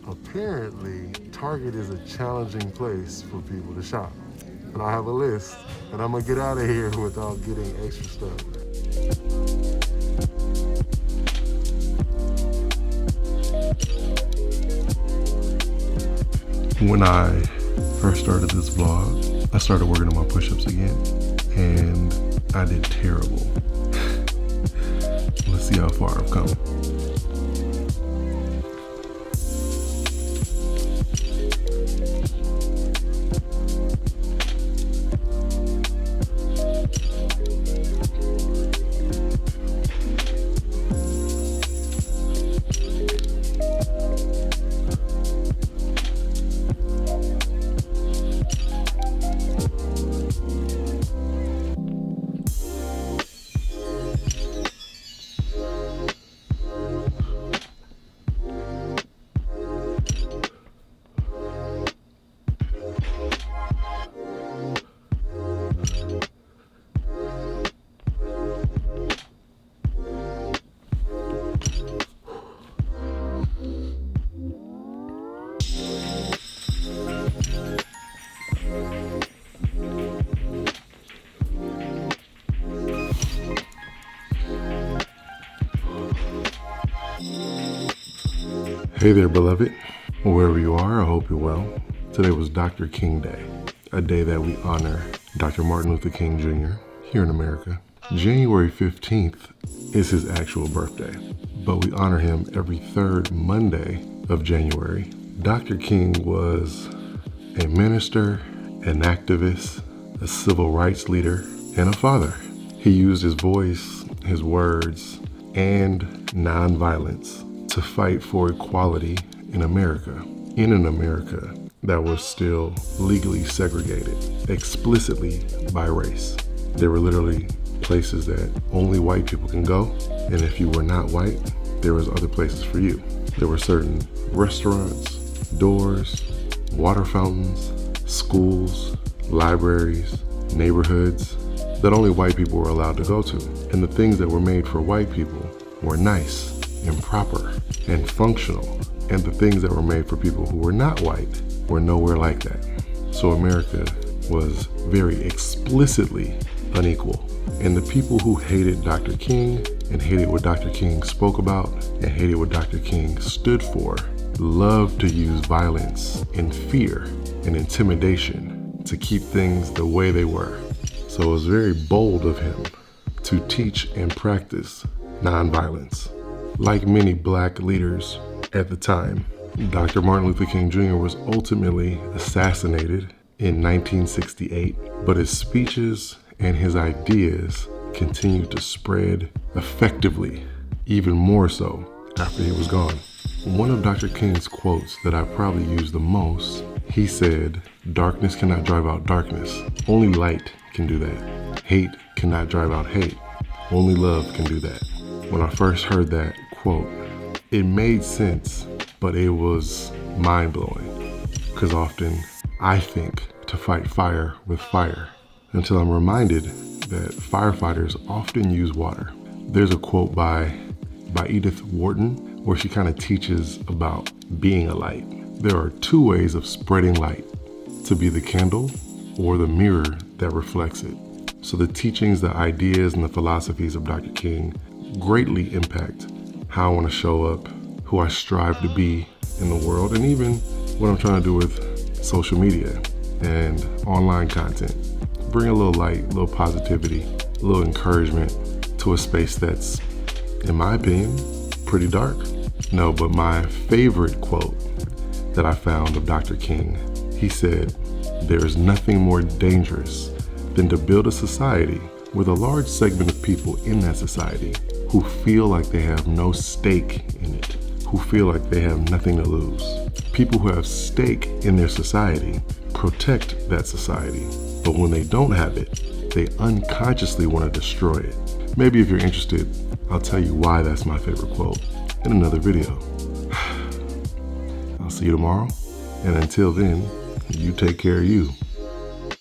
Apparently, Target is a challenging place for people to shop. And I have a list, and I'm gonna get out of here without getting extra stuff. When I first started this vlog, I started working on my push-ups again, and I did terrible. Let's see how far I've come. Hey there, beloved. Wherever you are, I hope you're well. Today was Dr. King Day, a day that we honor Dr. Martin Luther King Jr. here in America. January 15th is his actual birthday, but we honor him every third Monday of January. Dr. King was a minister, an activist, a civil rights leader, and a father. He used his voice, his words, and nonviolence to fight for equality in America, in an America that was still legally segregated, explicitly by race. There were literally places that only white people can go, and if you were not white, there was other places for you. There were certain restaurants, doors, water fountains, schools, libraries, neighborhoods that only white people were allowed to go to. And the things that were made for white people were nice and proper and functional, and the things that were made for people who were not white were nowhere like that. So America was very explicitly unequal. And the people who hated Dr. King and hated what Dr. King spoke about and hated what Dr. King stood for loved to use violence and fear and intimidation to keep things the way they were. So it was very bold of him to teach and practice nonviolence. Like many black leaders at the time, Dr. Martin Luther King Jr. was ultimately assassinated in 1968, but his speeches and his ideas continued to spread effectively, even more so after he was gone. One of Dr. King's quotes that I probably use the most, he said, "Darkness cannot drive out darkness. Only light can do that. Hate cannot drive out hate. Only love can do that." When I first heard that quote, it made sense, but it was mind-blowing, because often I think to fight fire with fire, until I'm reminded that firefighters often use water. There's a quote by Edith Wharton where she kind of teaches about being a light. There are two ways of spreading light: to be the candle or the mirror that reflects it. So the teachings, the ideas, and the philosophies of Dr. King greatly impact how I want to show up, who I strive to be in the world, and even what I'm trying to do with social media and online content. Bring a little light, a little positivity, a little encouragement to a space that's, in my opinion, pretty dark. No, but my favorite quote that I found of Dr. King, he said, "There is nothing more dangerous than to build a society with a large segment of people in that society who feel like they have no stake in it, who feel like they have nothing to lose. People who have stake in their society protect that society, but when they don't have it, they unconsciously want to destroy it. Maybe if you're interested, I'll tell you why that's my favorite quote in another video. I'll see you tomorrow, and until then, you take care of you.